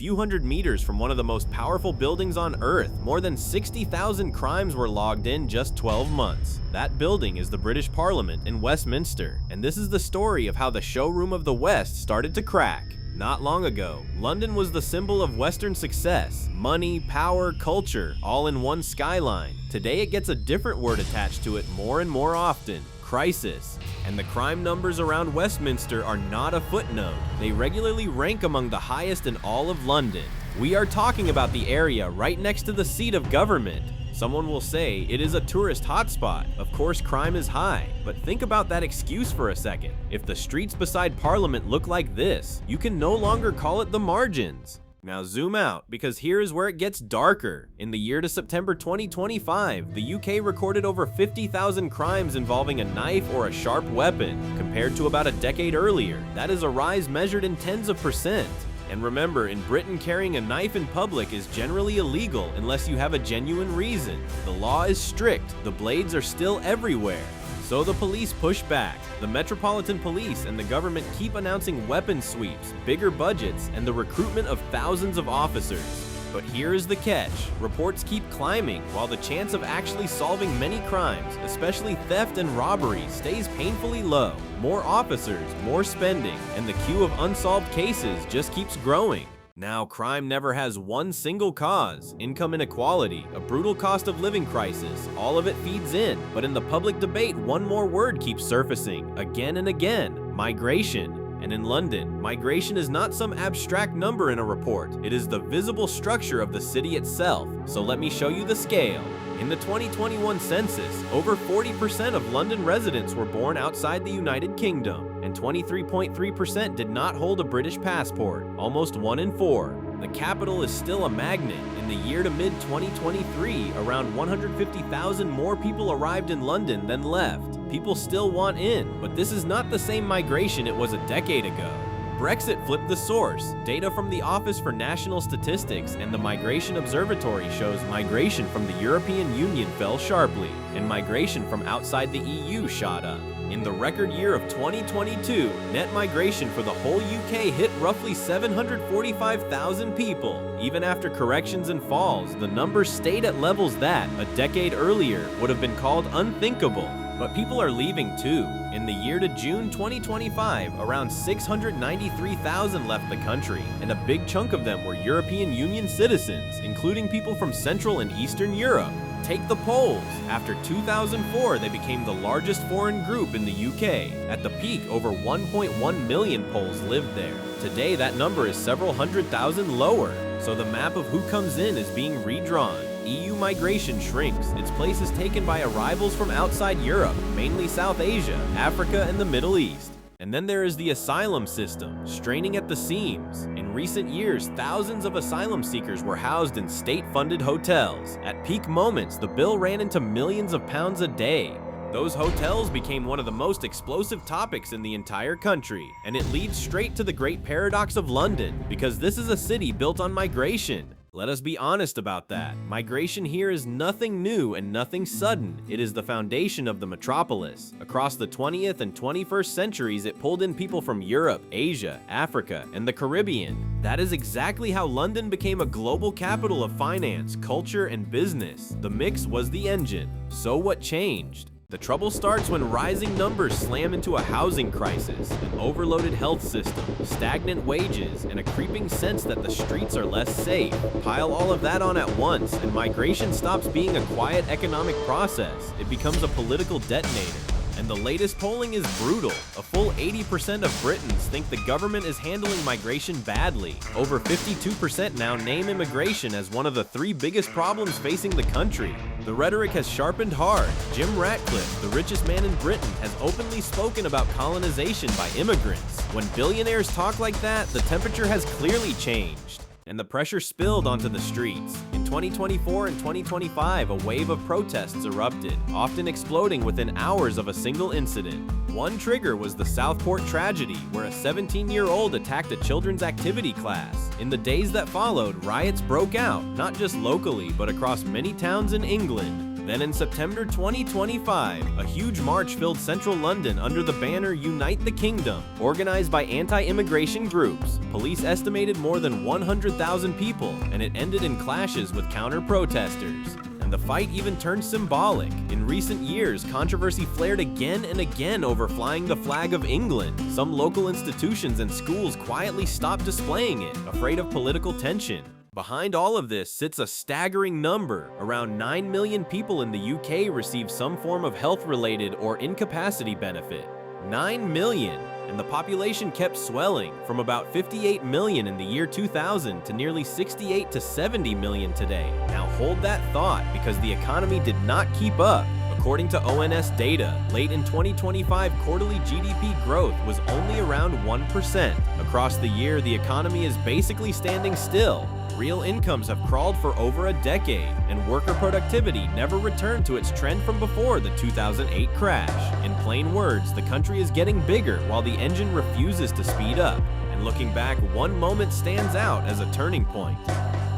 few hundred meters from one of the most powerful buildings on Earth, more than 60,000 crimes were logged in just 12 months. That building is the British Parliament in Westminster, and this is the story of how the showroom of the West started to crack. Not long ago, London was the symbol of Western success, money, power, culture, all in one skyline. Today it gets a different word attached to it more and more often: crisis. And the crime numbers around Westminster are not a footnote. They regularly rank among the highest in all of London. We are talking about the area right next to the seat of government. Someone will say it is a tourist hotspot. Of course, crime is high, but think about that excuse for a second. If the streets beside Parliament look like this, you can no longer call it the margins. Now zoom out, because here is where it gets darker. In the year to September 2025, the UK recorded over 50,000 crimes involving a knife or a sharp weapon, compared to about a decade earlier. That is a rise measured in tens of %. And remember, in Britain, carrying a knife in public is generally illegal unless you have a genuine reason. The law is strict, the blades are still everywhere. So the police push back. The Metropolitan Police and the government keep announcing weapon sweeps, bigger budgets, and the recruitment of thousands of officers. But here is the catch. Reports keep climbing, while the chance of actually solving many crimes, especially theft and robbery, stays painfully low. More officers, more spending, and the queue of unsolved cases just keeps growing. Now, crime never has one single cause. Income inequality, a brutal cost of living crisis, all of it feeds in. But in the public debate, one more word keeps surfacing, again and again: migration. And in London, migration is not some abstract number in a report. It is the visible structure of the city itself. So let me show you the scale. In the 2021 census, over 40% of London residents were born outside the United Kingdom, and 23.3% did not hold a British passport, almost 1 in 4. The capital is still a magnet. In the year to mid-2023, around 150,000 more people arrived in London than left. People still want in, but this is not the same migration it was a decade ago. Brexit flipped the source. Data from the Office for National Statistics and the Migration Observatory shows migration from the European Union fell sharply, and migration from outside the EU shot up. In the record year of 2022, net migration for the whole UK hit roughly 745,000 people. Even after corrections and falls, the number stayed at levels that, a decade earlier, would have been called unthinkable. But people are leaving too. In the year to June 2025, around 693,000 left the country, and a big chunk of them were European Union citizens, including people from Central and Eastern Europe. Take the Poles. After 2004, they became the largest foreign group in the UK. At the peak, over 1.1 million Poles lived there. Today, that number is several hundred thousand lower, so the map of who comes in is being redrawn. EU migration shrinks. Its place is taken by arrivals from outside Europe, mainly South Asia, Africa, and the Middle East. And then there is the asylum system, straining at the seams. In recent years, thousands of asylum seekers were housed in state-funded hotels. At peak moments, the bill ran into millions of pounds a day. Those hotels became one of the most explosive topics in the entire country, and it leads straight to the great paradox of London, because this is a city built on migration. Let us be honest about that. Migration here is nothing new and nothing sudden. It is the foundation of the metropolis. Across the 20th and 21st centuries, it pulled in people from Europe, Asia, Africa, and the Caribbean. That is exactly how London became a global capital of finance, culture, and business. The mix was the engine. So what changed? The trouble starts when rising numbers slam into a housing crisis, an overloaded health system, stagnant wages, and a creeping sense that the streets are less safe. Pile all of that on at once, and migration stops being a quiet economic process. It becomes a political detonator. And the latest polling is brutal. A full 80% of Britons think the government is handling migration badly. Over 52% now name immigration as one of the 3 biggest problems facing the country. The rhetoric has sharpened hard. Jim Ratcliffe, the richest man in Britain, has openly spoken about colonization by immigrants. When billionaires talk like that, the temperature has clearly changed. And the pressure spilled onto the streets. In 2024 and 2025, a wave of protests erupted, often exploding within hours of a single incident. One trigger was the Southport tragedy, where a 17-year-old attacked a children's activity class. In the days that followed, riots broke out, not just locally, but across many towns in England. Then in September 2025, a huge march filled central London under the banner Unite the Kingdom, organized by anti-immigration groups. Police estimated more than 100,000 people, and it ended in clashes with counter-protesters. And the fight even turned symbolic. In recent years, controversy flared again and again over flying the flag of England. Some local institutions and schools quietly stopped displaying it, afraid of political tension. Behind all of this sits a staggering number. Around 9 million people in the UK receive some form of health-related or incapacity benefit. 9 million! And the population kept swelling, from about 58 million in the year 2000 to nearly 68 to 70 million today. Now hold that thought, because the economy did not keep up. According to ONS data, late in 2025, quarterly GDP growth was only around 1%. Across the year, the economy is basically standing still. Real incomes have crawled for over a decade, and worker productivity never returned to its trend from before the 2008 crash. In plain words, the country is getting bigger while the engine refuses to speed up. And looking back, one moment stands out as a turning point.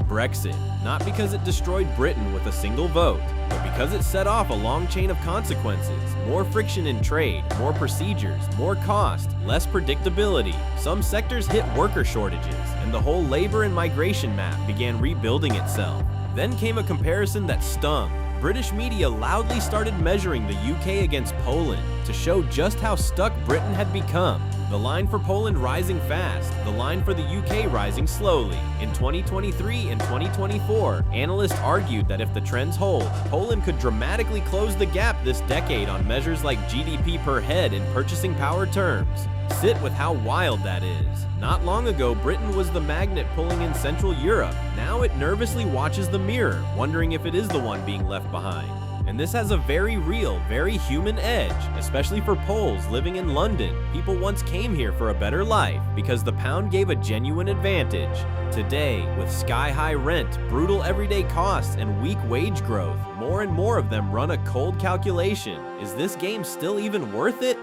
Brexit, not because it destroyed Britain with a single vote, but because it set off a long chain of consequences. More friction in trade, more procedures, more cost, less predictability. Some sectors hit worker shortages, and the whole labor and migration map began rebuilding itself. Then came a comparison that stung. British media loudly started measuring the UK against Poland to show just how stuck Britain had become. The line for Poland rising fast, the line for the UK rising slowly. In 2023 and 2024, analysts argued that if the trends hold, Poland could dramatically close the gap this decade on measures like GDP per head and purchasing power terms. Sit with how wild that is. Not long ago, Britain was the magnet pulling in Central Europe. Now it nervously watches the mirror, wondering if it is the one being left behind. And this has a very real, very human edge, especially for Poles living in London. People once came here for a better life because the pound gave a genuine advantage. Today, with sky-high rent, brutal everyday costs, and weak wage growth, more and more of them run a cold calculation. Is this game still even worth it?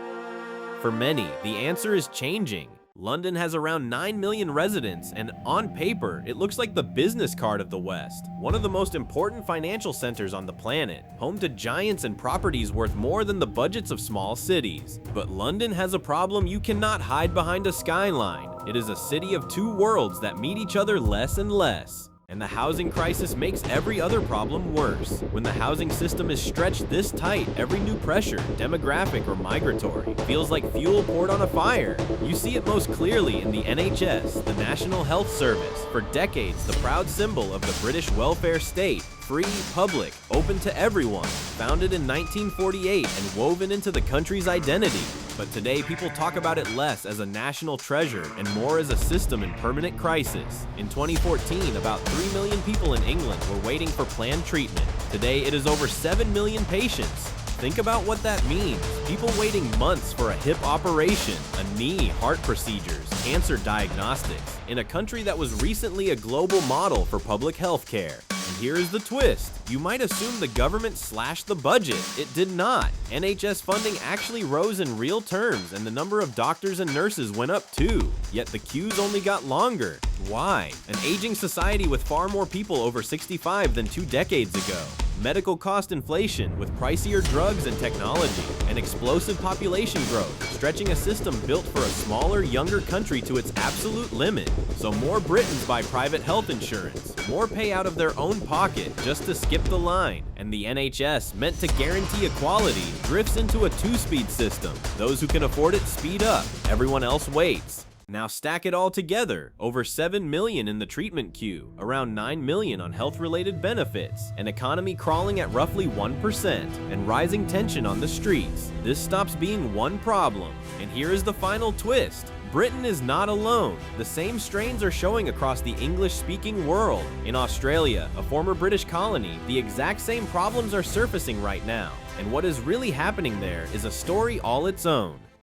For many, the answer is changing. London has around 9 million residents, and on paper, it looks like the business card of the West. One of the most important financial centers on the planet, home to giants and properties worth more than the budgets of small cities. But London has a problem you cannot hide behind a skyline. It is a city of two worlds that meet each other less and less. And the housing crisis makes every other problem worse. When the housing system is stretched this tight, every new pressure, demographic or migratory, feels like fuel poured on a fire. You see it most clearly in the NHS, the National Health Service, for decades the proud symbol of the British welfare state. Free, public, open to everyone, founded in 1948 and woven into the country's identity. But today, people talk about it less as a national treasure and more as a system in permanent crisis. In 2014, about 3 million people in England were waiting for planned treatment. Today, it is over 7 million patients. Think about what that means. People waiting months for a hip operation, a knee, heart procedures, cancer diagnostics, in a country that was recently a global model for public health care. And here is the twist. You might assume the government slashed the budget. It did not. NHS funding actually rose in real terms, and the number of doctors and nurses went up too. Yet the queues only got longer. Why? An aging society with far more people over 65 than 2 decades ago. Medical cost inflation with pricier drugs and technology, and explosive population growth, stretching a system built for a smaller, younger country to its absolute limit. So more Britons buy private health insurance, more pay out of their own pocket just to skip the line, and the NHS, meant to guarantee equality, drifts into a 2-speed system. Those who can afford it speed up, everyone else waits. Now stack it all together, over 7 million in the treatment queue, around 9 million on health-related benefits, an economy crawling at roughly 1%, and rising tension on the streets. This stops being one problem. And here is the final twist. Britain is not alone. The same strains are showing across the English-speaking world. In Australia, a former British colony, the exact same problems are surfacing right now. And what is really happening there is a story all its own.